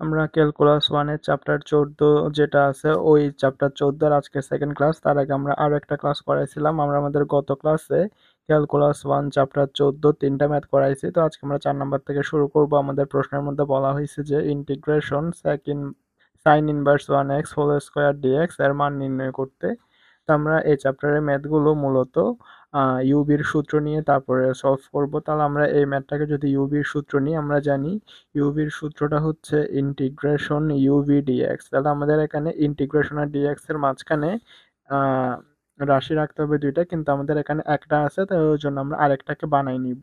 আমরা ক্যালকুলাস 1 এর চ্যাপ্টার 14 যেটা আছে ওই চ্যাপ্টার 14 এর আজকে সেকেন্ড ক্লাস। তার আগে আমরা আরো একটা ক্লাস করাইছিলাম। আমরা আমাদের গত ক্লাসে ক্যালকুলাস 1 চ্যাপ্টার 14 তিনটা ম্যাথ করাইছি। তো আজকে আমরা 4 নাম্বার থেকে শুরু করব। আমাদের প্রশ্নের মধ্যে বলা হয়েছে যে integration sine inverse 1x whole square dx এর মান নির্ণয় করতে। তো আমরা এই চ্যাপ্টারের ম্যাথগুলো মূলত ইউবির সূত্র নিয়ে তারপরে সলভ করব। তাহলে আমরা এই ম্যাথটাকে যদি ইউবির সূত্র নিই, আমরা জানি ইউবির সূত্রটা হচ্ছে ইন্টিগ্রেশন ইউভি ডিএক্স। তাহলে আমাদের এখানে ইন্টিগ্রেশন আর ডিএক্স এর মাঝখানে আহ, রাশি রাখতে হবে দুইটা, কিন্তু আমাদের এখানে একটা আছে, তাই ওই জন্য আমরা আরেকটাকে বানাই নিব।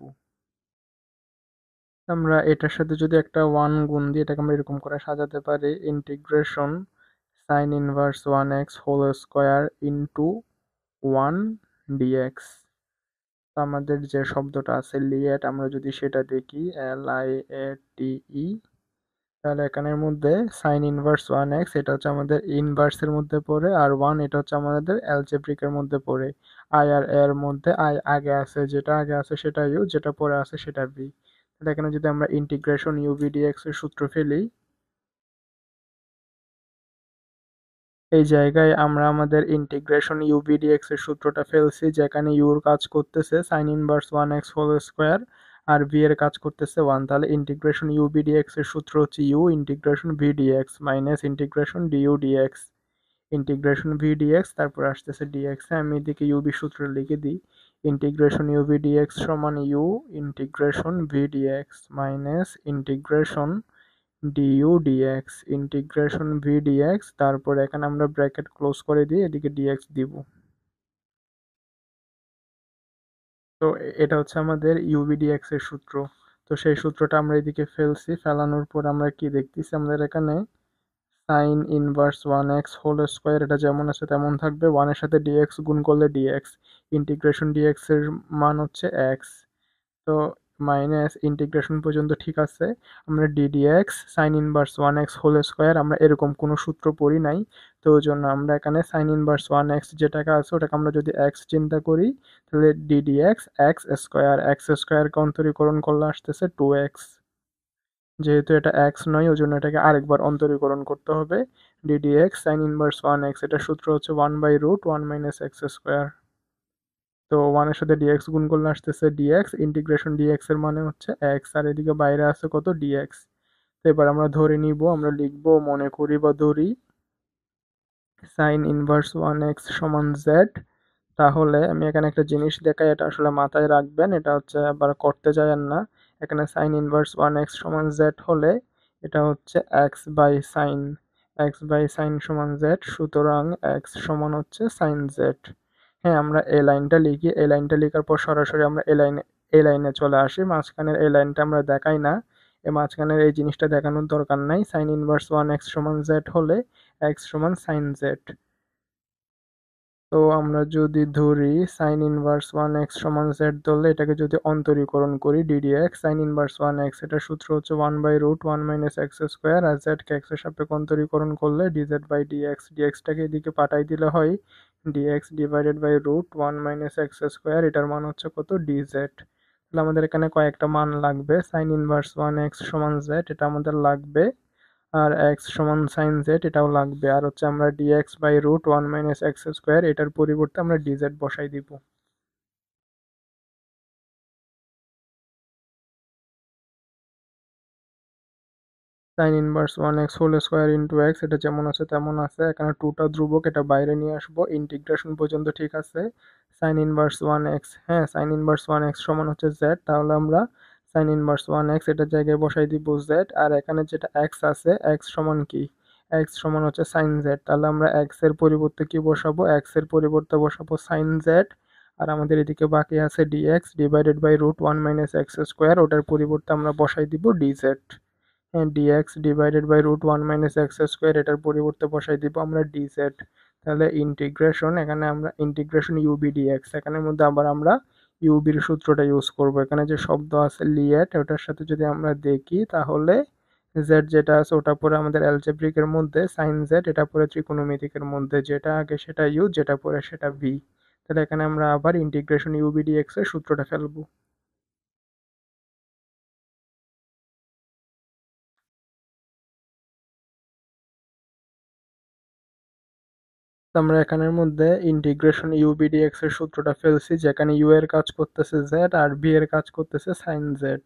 আমরা এটার সাথে যদি একটা ওয়ান গুণ দিই, এটাকে আমরা এরকম করে সাজাতে পারি integration sine inverse 1x whole square into 1 dx. আমাদের যে শব্দটা আছে লিয়েট, আমরা যদি সেটা দেখি LIATE, তাহলে এখানের মধ্যে সাইন ইনভার্স 1x এটা হচ্ছে আমাদের ইনভার্সের মধ্যে পড়ে, আর 1 এটা হচ্ছে আমাদের অ্যালজেব্রিকের মধ্যে পড়ে। আই আর এর মধ্যে আই আগে আছে, যেটা আগে আছে সেটা ইউ, যেটা পরে আছে সেটা ভি। তাহলে এখানে যদি আমরা ইন্টিগ্রেশন ইউভি ডিএক্স এর সূত্র ফেলি, এই জায়গায় আমরা আমাদের ইন্টিগ্রেশন ইউভি ডিএক্স এর সূত্রটা ফেলছি, যেখানে ইউর কাজ করতেছে sine inverse 1x whole square আর ভি এর কাজ করতেছে 1। তাহলে ইন্টিগ্রেশন ইউভি ডিএক্স এর সূত্র হচ্ছে u integration v dx minus integration du dx. Integration v dx তারপর আসতেছে ডিএক্স। আমি এদিকে ইউবি সূত্র লিখে দিই, ইন্টিগ্রেশন ইউভি ডিএক্স সমান u integration v dx minus integration du dx integration v dx. তারপর এখানে আমরা ব্র্যাকেট ক্লোজ করে দিয়ে এদিকে ডিএক্স দিব। তো এটা হচ্ছে আমাদের ইউভি ডিএক্স এর সূত্র। তো সেই সূত্রটা আমরা এদিকে ফেলছি, ফেলানোর পর আমরা কি দেখতেছি, আমাদের এখানে sign inverse 1x whole square এটা যেমন আছে তেমন থাকবে, 1 এর সাথে ডিএক্স গুণ করলে ডিএক্স, ইন্টিগ্রেশন ডিএক্স এর মান হচ্ছে এক্স। তো মাইনাস ইন্টিগ্রেশন পর্যন্ত ঠিক আছে। আমরা d dx sine inverse 1x whole square আমরা এরকম কোনো সূত্র পড়ি নাই। তো ওই জন্য আমরা এখানে সাইন ইনভার্স 1x যেটাকে আছে ওটাকে আমরা যদি এক্স চিন্তা করি, তাহলে ডিডিএক্স এক্স স্কয়ারকে অন্তরীকরণ করলে আসতেছে 2x। যেহেতু এটা এক্স নয় ওই জন্য এটাকে আরেকবার অন্তরীকরণ করতে হবে। ডিডিএক্স সাইন ইনভার্স 1x এটার সূত্র হচ্ছে 1/√1 মাইনাস এক্স স্কয়ার। তো 1 এর সাথে ডিএক্স গুণ করলে আসতেছে ডিএক্স, ইন্টিগ্রেশন ডিএক্স এর মানে হচ্ছে এক্স, আর এদিকে বাইরে আছে কত ডিএক্স। তো এবার আমরা ধরে নিব, আমরা লিখবো, মনে করি বা ধরি সাইন ইনভার্স 1x সমান জেড। তাহলে আমি এখানে একটা জিনিস দেখাই, এটা আসলে মাথায় রাখবেন, এটা হচ্ছে আবার করতে যাবেন না। এখানে সাইন ইনভার্স 1x সমান জেড হলে এটা হচ্ছে এক্স বাই সাইন সমান জেড, সুতরাং এক্স সমান হচ্ছে সাইন জেড। হ্যাঁ, আমরা এই লাইনটা লিখি, এই লাইনটা লেখার পর সরাসরি আমরা এই লাইনে চলে আসি, মাঝখানের এই লাইনটা আমরা দেখাই না, এই মাঝখানের এই জিনিসটা দেখানোর দরকার নাই। সাইন ইনভার্স 1x সমান জেড হলে এক্স সমান সাইন জেড। তো আমরা যদি ধরি সাইন ইনভার্স 1x সমান জেড ধরলে এটাকে যদি অন্তরীকরণ করি ডিডিএক্স সাইন ইনভার্স 1x, এটার সূত্র হচ্ছে 1/√1 মাইনাস এক্স স্কোয়ার, আর জেডকে এক্স এর সাপেক্ষে অন্তরীকরণ করলে ডিজেড বাই ডিএক্স, ডিএক্সটাকে এদিকে পাঠাই দিলে হয় dx divided by √1 minus x square, এটার মান হচ্ছে কত ডিজেড। তাহলে আমাদের এখানে কয়েকটা মান লাগবে, সাইন ইনভার্স 1x সমান জেড এটা আমাদের লাগবে, আর এক্স সমান সাইন জেড এটাও লাগবে, আর হচ্ছে আমরা dx/√1 মাইনাস এক্স স্কোয়ার এটার পরিবর্তে আমরা ডিজেড বসাই দিব। Sine inverse 1x whole square into x এটা যেমন আছে তেমন আছে, এখানে টুটা ধ্রুবক এটা বাইরে নিয়ে আসবো, ইন্টিগ্রেশন পর্যন্ত ঠিক আছে। সাইন ইনভার্স 1x, হ্যাঁ সাইন ইনভার্স 1x সমান হচ্ছে জেড, তাহলে আমরা সাইন ইনভার্স 1x এটার জায়গায় বসাই দিব জেড, আর এখানে যেটা এক্স আছে এক্স সমান কি, এক্স সমান হচ্ছে সাইন জেড, তাহলে আমরা এক্স এর পরিবর্তে কি বসাবো, এক্স এর পরিবর্তে বসাবো সাইন জেড। আর আমাদের এদিকে বাকি আছে dx divided by √1 minus x square, ওটার পরিবর্তে আমরা বসাই দিব dz. Dx divided by √1 minus x square এটার পরিবর্তে বসাই দিব আমরা ডিজেড। তাহলে ইন্টিগ্রেশন, এখানে আমরা ইন্টিগ্রেশন ইউবি ডিএক্স, এখানের মধ্যে আবার আমরা ইউবির সূত্রটা ইউজ করব। এখানে যে শব্দ আছে লিয়েট ওটার সাথে যদি আমরা দেখি, তাহলে জেড যেটা আছে ওটা পরে আমাদের অ্যালজেব্রিকের মধ্যে, সাইন জেড এটা পরে ত্রিকোণমিতিকের মধ্যে, যেটা আগে সেটা ইউ, যেটা পরে সেটা ভি। তাহলে এখানে আমরা আবার ইন্টিগ্রেশন ইউবি ডিএক্স এর সূত্রটা ফেলবো। আমরা এখানের মধ্যে integration u v d x এর সূত্রটা ফেলছি, যেখানে ইউ এর কাজ করতেছে জেড আর বি এর কাজ করতেছে sine z.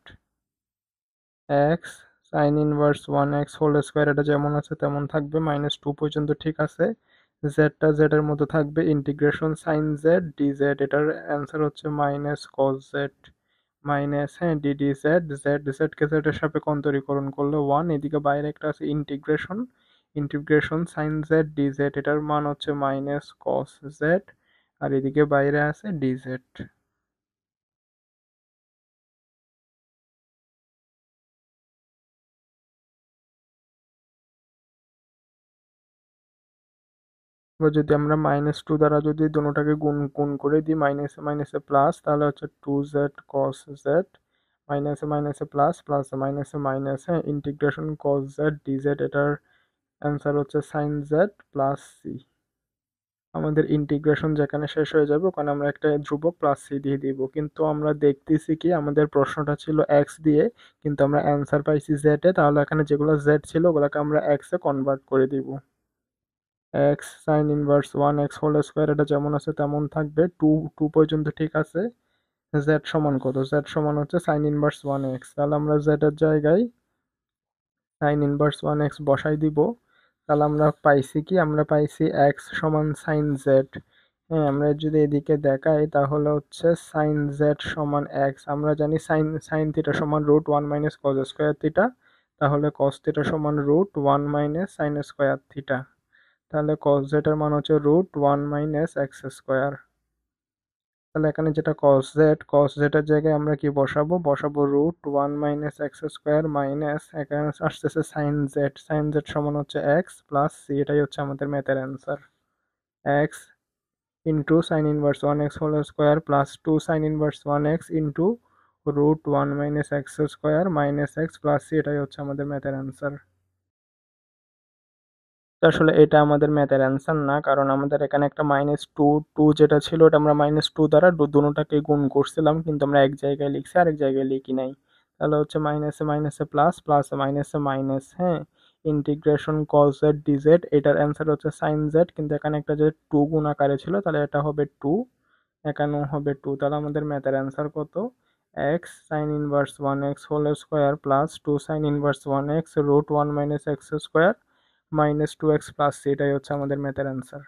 X sine inverse 1x whole square, এটা যেমন আছে তেমন থাকবে, -2 পর্যন্ত ঠিক আছে। জেডটা জেড এর মধ্যে থাকবে, integration sine Z D Z, এটার অ্যান্সার হচ্ছে minus cos Z minus D D Z, Z জেডকে জেডের সাপেক্ষে অন্তরীকরণ করলে 1, এদিকে বাইরে একটা আছে integration, integration sine Z D Z, এটার মান হচ্ছে মাইনাস কস জেড, আর এদিকে বাইরে আছে ডি জেড। এবার যদি আমরা -2 দ্বারা যদি দুটোটাকে গুণ গুণ করে দিই, মাইনাসে মাইনাসে প্লাস, তাহলে হচ্ছে 2z cos z, মাইনাসে মাইনাসে প্লাস, প্লাসে মাইনাসে minus, integration cos z dz, এটার অ্যান্সার হচ্ছে sin z প্লাস c। আমাদের ইন্টিগ্রেশন যেখানে শেষ হয়ে যাবে ওখানে আমরা একটা ধ্রুবক প্লাস c দিয়ে দিব, কিন্তু আমরা দেখতেছি কি আমাদের প্রশ্নটা ছিল x দিয়ে, কিন্তু আমরা অ্যান্সার পাইছি z এ, তাহলে এখানে যেগুলো z ছিল ওগুলোকে আমরা x এ কনভার্ট করে দিব। X sine inverse 1x whole square, এটা যেমন আছে তেমন থাকবে, 2 পর্যন্ত ঠিক আছে। জেড সমান কত? জেড সমান হচ্ছে সাইন ইনভার্স 1x, তাহলে আমরা জেড এর জায়গায় সাইন ইনভার্স 1x বসাই দিব। তাহলে আমরা পাইছি কি, আমরা পাইছি এক্স সমান সাইন জেড। হ্যাঁ, আমরা যদি এদিকে দেখাই তাহলে হচ্ছে সাইন জেড সমান এক্স, আমরা জানি সাইন সাইন থিটা সমান √1 মাইনাস কজ স্কোয়ার থিটা, তাহলে কস থিটা সমান √1 মাইনাস সাইন স্কোয়ার থিটা, তাহলে cos z এর মান হচ্ছে √1 মাইনাস এক্স স্কোয়ার। তাহলে এখানে যেটা cos z এর জায়গায় আমরা কি বসাবো? বসাবো √1 মাইনাস এক্স স্কোয়ার মাইনাস, এখানে আসতেছে সাইন জেড সমান হচ্ছে এক্স প্লাস সি, এটাই হচ্ছে আমাদের ম্যাথের answer. X into sine inverse 1x whole square plus 2 sine inverse 1x into √1 minus x square minus x plus c, এটাই হচ্ছে আমাদের ম্যাথের অ্যান্সার। আসলে এটা আমাদের ম্যাথের অ্যান্সার না, কারণ আমাদের এখানে একটা -2 যেটা ছিল ওটা আমরা -2 দ্বারা দুটোটাকে গুণ করছিলাম, কিন্তু আমরা এক জায়গায় লিখছি আরেক জায়গায় লিখি নাই। তাহলে হচ্ছে মাইনাসে মাইনাসে প্লাস, প্লাসে মাইনাসে মাইনাস, হ্যাঁ, ইন্টিগ্রেশন cos z dz, এটার অ্যান্সার হচ্ছে সাইন জেড, কিন্তু এখানে একটা যে 2 গুণ আকারে ছিল তাহলে এটা হবে 2, এখানেও হবে 2, তাহলে আমাদের ম্যাথের অ্যান্সার কত? X sine inverse 1x whole square plus 2 sine inverse 1x √1 minus x square -2x plus c, এটাই হচ্ছে আমাদের ম্যাথের অ্যান্সার।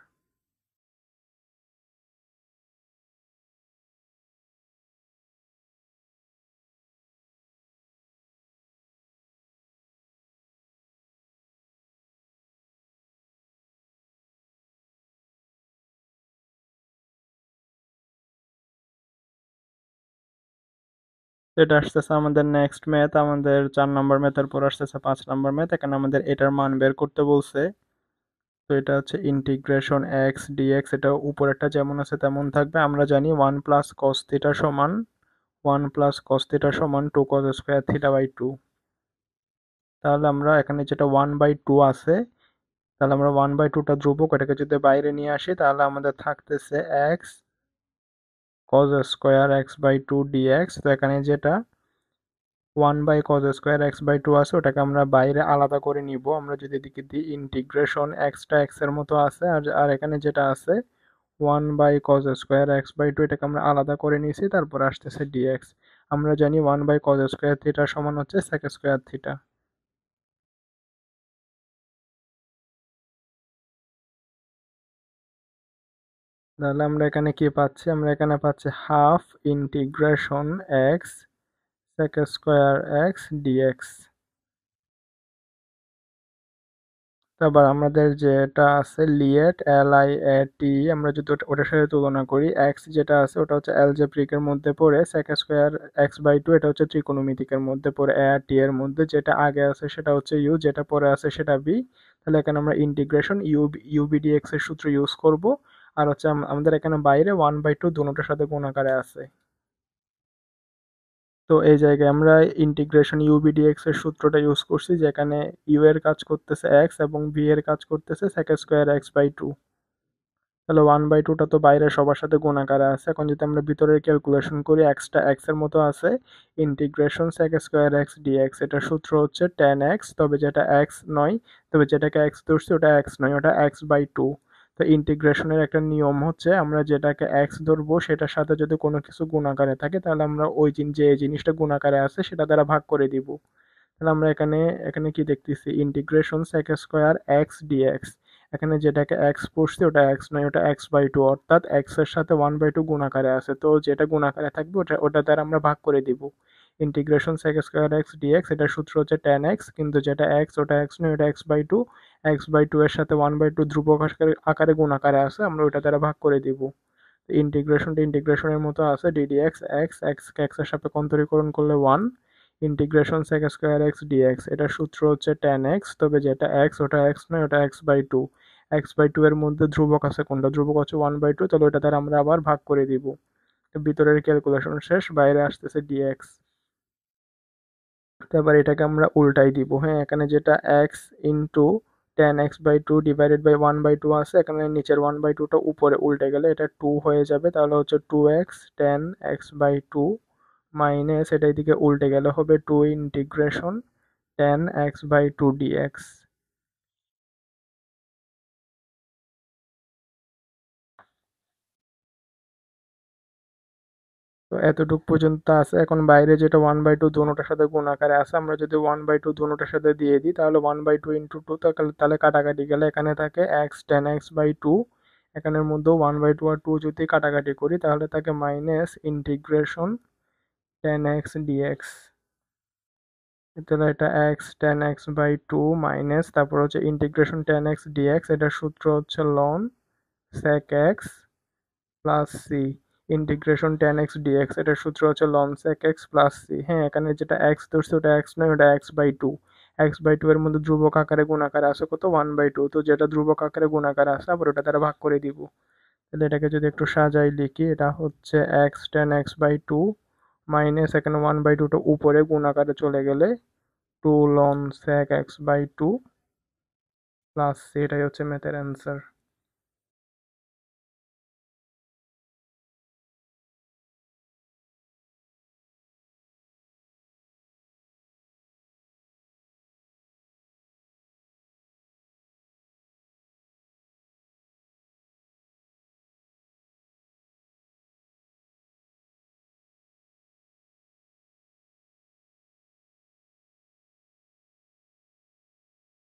এটা আসতেছে আমাদের নেক্সট ম্যাথ, আমাদের 4 নম্বর ম্যাথের পর আসতেছে 5 নম্বর ম্যাথ। এখানে আমাদের এটার মান বের করতে বলছে। তো এটা হচ্ছে ইন্টিগ্রেশন এক্স ডিএক্স, এটা উপরেরটা যেমন আছে তেমন থাকবে। আমরা জানি 1 প্লাস কস থিটা সমান 2 কস স্কোয়ার থিটা বাই 2। তাহলে আমরা এখানে যেটা 1/2 আছে, তাহলে আমরা 1/2টা ধ্রুবক, এটাকে যদি বাইরে নিয়ে আসি তাহলে আমাদের থাকতেছে x cos square x/2 dx। তো এখানে যেটা 1/cos স্কোয়ার x/2 আছে ওটাকে আমরা বাইরে আলাদা করে নিব। আমরা যদি এদিকে দিই ইন্টিগ্রেশন এক্সটা এক্স এর মতো আছে, আর এখানে যেটা আছে 1/cos স্কোয়ার x/2, এটাকে আমরা আলাদা করে নিয়েছি, তারপর আসতেছে dx। আমরা জানি 1/cos স্কোয়ার থিটা সমান হচ্ছে sec স্কোয়ার থিটা। তাহলে আমরা এখানে কি পাচ্ছি? আমরা এখানে পাচ্ছি half integration x sec square x dx. তারপর আমাদের যেটা আছে লিয়েট LIAT, আমরা যদি ওটার সাথে তুলনা করি, এক্স যেটা আছে ওটা হচ্ছে অ্যালজেব্রিকের মধ্যে পড়ে, sec স্কোয়ার x/2 এটা হচ্ছে ত্রিকোণমিতিকের মধ্যে পড়ে, AT এর মধ্যে যেটা আগে আছে সেটা হচ্ছে ইউ, যেটা পরে আছে সেটা বি। তাহলে এখানে আমরা ইন্টিগ্রেশন UBdx এর সূত্র ইউজ করব, আর হচ্ছে আমাদের এখানে বাইরে 1/2 দুটোটার সাথে গুণ আকারে আছে। তো এই জায়গায় আমরা ইন্টিগ্রেশন UBdx এর সূত্রটা ইউজ করছি, যেখানে ইউ এর কাজ করতেছে এক্স এবং বি এর কাজ করতেছে sec স্কোয়ার x/2। তাহলে 1/2টা তো বাইরে সবার সাথে গুণ আকারে আছে। এখন যদি আমরা ভিতরের ক্যালকুলেশন করি, এক্সটা এক্স এর মতো আছে, integration sec square x dx, এটার সূত্র হচ্ছে tan x, তবে যেটা এক্স নয়, তবে যেটাকে এক্স ধরছি ওটা এক্স নয়, ওটা x/2। তো ইন্টিগ্রেশনের একটা নিয়ম হচ্ছে আমরা যেটাকে এক্স ধরবো সেটার সাথে যদি কোনো কিছু গুণাকারে থাকে তাহলে আমরা ওই যে জিনিসটা গুণাকারে আছে সেটা দ্বারা ভাগ করে দিব। তাহলে আমরা এখানে এখানে কি দেখতেছি, integration sec square x dx. এখানে যেটাকে এক্স পড়ছি ওটা এক্স নয়, ওটা x/2, অর্থাৎ এক্স এর সাথে 1/2 গুণাকারে আছে, তো যেটা গুণাকারে থাকবে ওটা ওটা দ্বারা আমরা ভাগ করে দিব। Integration sec square x dx, এটার সূত্র হচ্ছে tan x, কিন্তু যেটা এক্স ওটা এক্স নয়, ওটা x/2। x/2 এর সাথে 1/2 ধ্রুবক আকারে গুণাকারে আছে, আমরা ওটা দ্বারা ভাগ করে দিব। ইন্টিগ্রেশনটা ইন্টিগ্রেশনের মতো আছে, ddx এক্স এক্স এক্স এর সাপেক্ষে অন্তরীকরণ করলে 1। Integration sec square x dx, এটার সূত্র হচ্ছে tan x, তবে যেটা এক্স ওটা এক্স নয়, ওটা x/2। x/2 এর মধ্যে ধ্রুবক আছে, কোনটা ধ্রুবক হচ্ছে 1/2, তাহলে ওটা দ্বারা আমরা আবার ভাগ করে দিব। তো ভিতরের ক্যালকুলেশন শেষ, বাইরে আসতেছে dx। তারপর এটাকে আমরা উল্টাই দিব। হ্যাঁ, এখানে যেটা x into tan x/2 divided by 1/2 আছে, এখানে নিচের 1/2টা উপরে উল্টে গেলে এটা 2 হয়ে যাবে, তাহলে হচ্ছে 2x tan x/2 মাইনাস এটা এদিকে উল্টে গেলে হবে 2 ইন্টিগ্রেশন tan x/2 dx। তো এতটুক পর্যন্ত আছে। এখন বাইরে যেটা 1/2 দোনোটার সাথে গুণ আকারে আছে, আমরা যদি 1/2 দোনোটার সাথে দিয়ে দিই তাহলে 1/2 ইন্টু 2, তাহলে কাটাকাটি গেলে এখানে থাকে x tan x/2। এখানের মধ্যে 1/2 আর 2 যদি কাটাকাটি করি তাহলে থাকে minus integration tan x dx। তাহলে এটা x tan x/2 মাইনাস তারপর হচ্ছে ইন্টিগ্রেশন tan x dx, এটার সূত্র হচ্ছে ln sec x plus c. Integration tan x dx, এটার সূত্র হচ্ছে ln sec x plus c. হ্যাঁ, এখানে যেটা x ধরছে ওটা x নয়, ওটা x/2। x/2 এর মধ্যে ধ্রুবক আকারে গুণাকারে আছে কত, 1/2, তো যেটা ধ্রুবক আকারে গুণাকারে আছে আবার ওটা দ্বারা ভাগ করে দিব। তাহলে এটাকে যদি একটু সাজাই লিখি, এটা হচ্ছে x tan x/2 মাইনাস এখানে 1/2টা উপরে গুণ আকারে চলে গেলে 2 ln sec x/2 plus c. এটাই হচ্ছে ম্যাথের অ্যান্সার।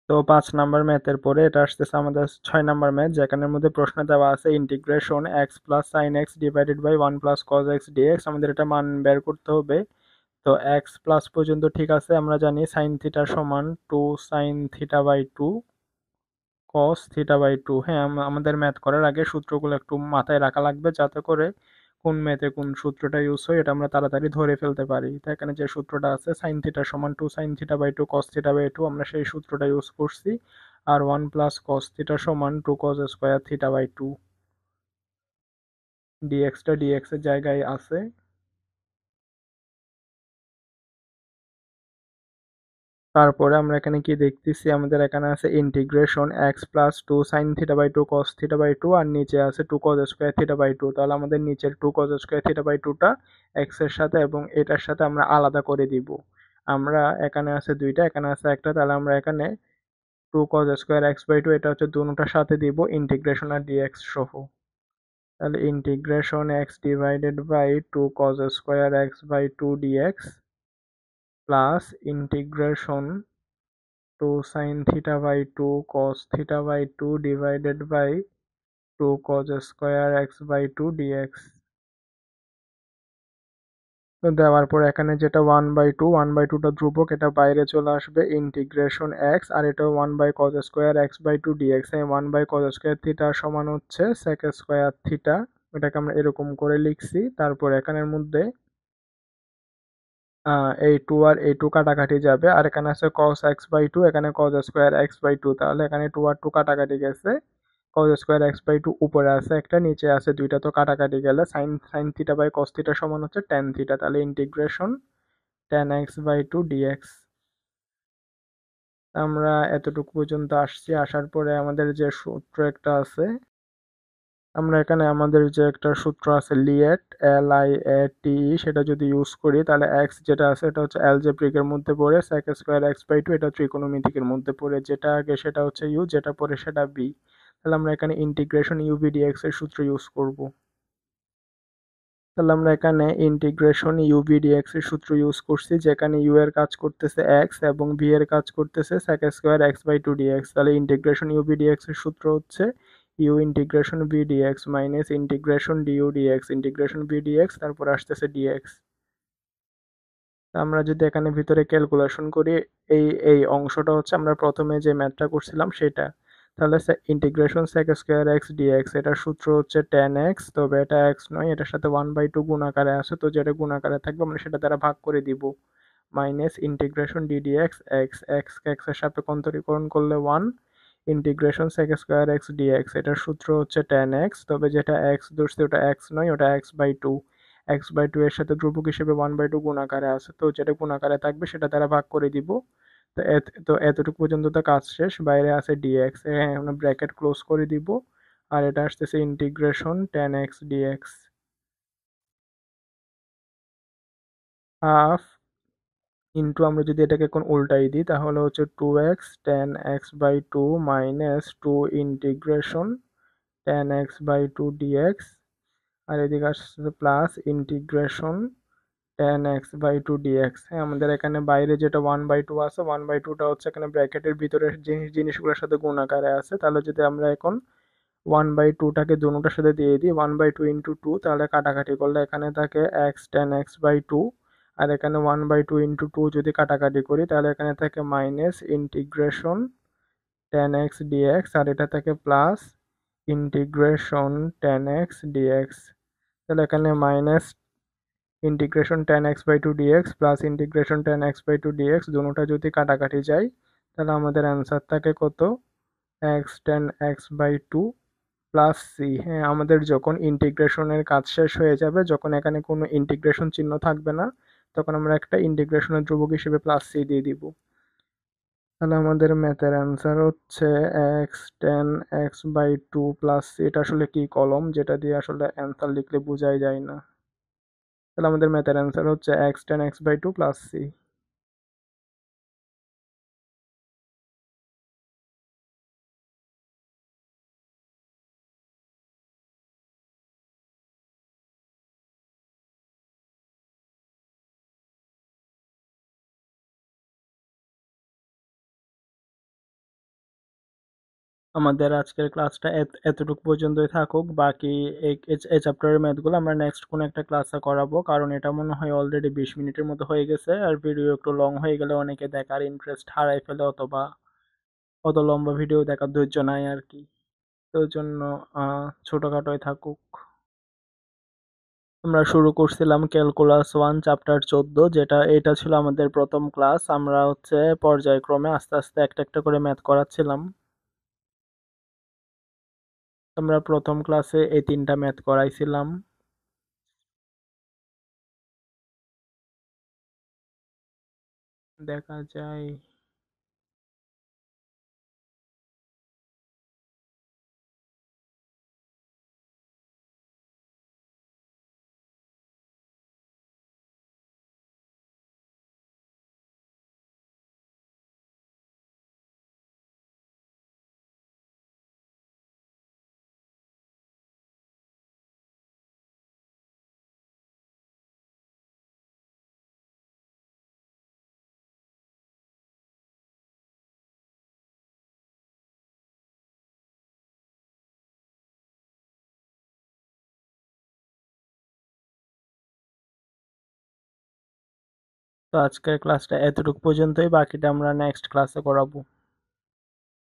তো 5 নাম্বার ম্যাথের পরে এটা আসতেছে আমাদের 6 নাম্বার ম্যাথ, যেখানের মধ্যে প্রশ্ন দেওয়া আছে integration x plus sine x divided by 1 + cos x dx। আমাদের এটা মান বের করতে হবে। তো এক্স প্লাস পর্যন্ত ঠিক আছে, আমরা জানি সাইন থিটা সমান 2 sin θ/2 cos θ/2। হ্যাঁ, আমাদের ম্যাথ করার আগে সূত্রগুলো একটু মাথায় রাখা লাগবে, যাতে করে কোন ম্যাথে কোন সূত্রটা ইউজ হয় এটা আমরা তাড়াতাড়ি ধরে ফেলতে পারি। তো এখানে যে সূত্রটা আছে সাইন থিটা সমান 2 sin θ/2 cos θ/2, আমরা সেই সূত্রটা ইউজ করছি। আর 1 + cos থিটা সমান 2 cos স্কয়ার θ/2। ডিএক্সটা ডিএক্স এর জায়গায় আছে। তারপরে আমরা এখানে কি দেখতেছি, আমাদের এখানে আছে integration x plus 2 sin θ/2 cos θ/2, আর নিচে আছে 2 cos স্কয়ার θ/2। তাহলে আমাদের নিচের 2 cos স্কয়ার θ/2টা এক্স এর সাথে এবং এটার সাথে আমরা আলাদা করে দিব। আমরা এখানে আছে দুইটা, এখানে আছে একটা, তাহলে আমরা এখানে 2 cos স্কয়ার x/2 এটা হচ্ছে দুটোটার সাথে দিব ইন্টিগ্রেশন আর ডিএক্স সহ। তাহলে integration x divided by 2 cos square x/2 dx plus integration 2 sin θ/2 cos θ/2 divided by 2 cos square x/2 dx। তো দেওয়ার পর এখানে যেটা 1/2টা ধ্রুবক, এটা বাইরে চলে আসবে ইন্টিগ্রেশন x, আর এটা 1 cos স্কয়ার x/2 dx। এই 1 cos স্কয়ার থিটা সমান হচ্ছে sec স্কয়ার থিটা, এটাকে আমরা এরকম করে লিখছি। তারপর এখানের মধ্যে এই 2 আর এই 2 কাটাকাটি যাবে, আর এখানে আছে cos x/2, এখানে cos স্কয়ার x/2, তাহলে এখানে 2 আর 2 কাটাকাটি গেছে। cos স্কয়ার x/2 উপরে আছে একটা, নিচে আছে দুইটা, তো কাটাকাটি গেলে sin theta by cos theta সমান হচ্ছে tan থিটা। তাহলে ইন্টিগ্রেশন tan x/2 dx। আমরা এতটুকু পর্যন্ত আসছি। আসার পরে আমাদের যে সূত্র একটা আছে, আমরা এখানে আমাদের যে একটা সূত্র আছে লিয়েট LIATE, সেটা যদি ইউজ করি তাহলে এক্স যেটা আছে এটা হচ্ছে অ্যালজেব্রিকের মধ্যে পড়ে, sec স্কয়ার x/2 এটা ত্রিকোণমিতিকের মধ্যে পড়ে, যেটা আগে সেটা হচ্ছে ইউ, যেটা পরে সেটা বি। তাহলে আমরা এখানে ইন্টিগ্রেশন ইউভিডিএক্স এর সূত্র ইউজ করব। তাহলে আমরা এখানে ইন্টিগ্রেশন ইউভিডিএক্স এর সূত্র ইউজ করছি, যেখানে ইউ এর কাজ করতেছে এক্স এবং ভি এর কাজ করতেছে sec square x by two dx. তাহলে ইন্টিগ্রেশন ইউভিডিএক্স এর সূত্র হচ্ছে u integration v dx minus integration du dx integration v dx, তারপর আসতেছে ডিএক্স। আমরা যদি এখানে ভিতরে ক্যালকুলেশন করি, এই অংশটা হচ্ছে আমরা প্রথমে যে ম্যাথটা করছিলাম সেটা। তাহলে integration sec square x dx, এটার সূত্র হচ্ছে tan x, তবে এটা x নয়, এটার সাথে 1/2 গুণাকারে আছে, তো যেটা গুণাকারে থাকবে আমরা সেটা দ্বারা ভাগ করে দিব। Minus integration ddx x, x এর সাপেক্ষে অন্তরীকরণ করলে 1, integration sec square x dx, এটার সূত্র হচ্ছে tan x, তবে যেটা x ধরছে ওটা x নয়, ওটা x/2। x/2 এর সাথে ধ্রুবক হিসেবে 1/2 গুণাকারে আছে, তো যেটা গুণাকারে থাকবে সেটা দ্বারা ভাগ করে দিব। তো এতটুকু পর্যন্ত তো কাজ শেষ, বাইরে আছে ডিএক্স, আমরা ব্র্যাকেট ক্লোজ করে দিব। আর এটা আসতেছে integration tan x dx, half into, আমরা যদি এটাকে এখন উল্টাই দিই তাহলে হচ্ছে 2x tan x/2 minus 2 integration tan x/2 dx, আর এদিকে আসছে plus integration tan x/2 dx। হ্যাঁ, আমাদের এখানে বাইরে যেটা 1/2 আছে, 1/2টা হচ্ছে এখানে ব্র্যাকেটের ভিতরে জিনিসগুলোর সাথে গুণাকারে আছে। তাহলে যদি আমরা এখন 1/2টাকে দুটোটার সাথে দিয়ে দিই, 1/2 ইন্টু 2, তাহলে কাটাকাটি করলে এখানে থাকে x tan x/2, আর এখানে 1/2 ইন্টু 2 যদি কাটাকাটি করি তাহলে এখানে থাকে minus integration tan x dx, আর এটা থাকে plus integration tan x dx। তাহলে এখানে minus integration tan x/2 dx plus integration tan x/2 dx দুটোটা যদি কাটাকাটি যায় তাহলে আমাদের অ্যান্সার থাকে কত, x tan x/2 plus c. হ্যাঁ, আমাদের যখন ইন্টিগ্রেশনের কাজ শেষ হয়ে যাবে, যখন এখানে কোনো ইন্টিগ্রেশন চিহ্ন থাকবে না, তখন আমরা একটা ইন্টিগ্রেশনের ধ্রুবক হিসেবে প্লাস সি দিয়ে দিব। তাহলে আমাদের ম্যাথের অ্যান্সার হচ্ছে x tan x/2 plus C. এটা আসলে কি কলম, যেটা দিয়ে আসলে অ্যান্সার লিখলে বোঝাই যায় না। তাহলে আমাদের ম্যাথের অ্যান্সার হচ্ছে x tan x/2 plus C. আমাদের আজকের ক্লাসটা এতটুকু পর্যন্তই থাকুক। বাকি এই চ্যাপ্টারের ম্যাথগুলো আমরা নেক্সট কোনো একটা ক্লাসে করাবো, কারণ এটা মনে হয় অলরেডি 20 মিনিটের মতো হয়ে গেছে, আর ভিডিও একটু লং হয়ে গেলে অনেকে দেখার ইন্টারেস্ট হারাই ফেলে, অথবা অত লম্বা ভিডিও দেখার ধৈর্য নাই আর কি। তো ওই জন্য ছোটখাটোই থাকুক। আমরা শুরু করছিলাম ক্যালকুলাস 1 চ্যাপ্টার 14, এটা ছিল আমাদের প্রথম ক্লাস। আমরা হচ্ছে পর্যায়ক্রমে আস্তে আস্তে একটা একটা করে ম্যাথ করাচ্ছিলাম। আমরা প্রথম ক্লাসে এই 3টা ম্যাথ করাইছিলাম। দেখা যায়। তো আজকের ক্লাসটা এতটুকু পর্যন্তই, বাকিটা আমরা নেক্সট ক্লাসে করাবো।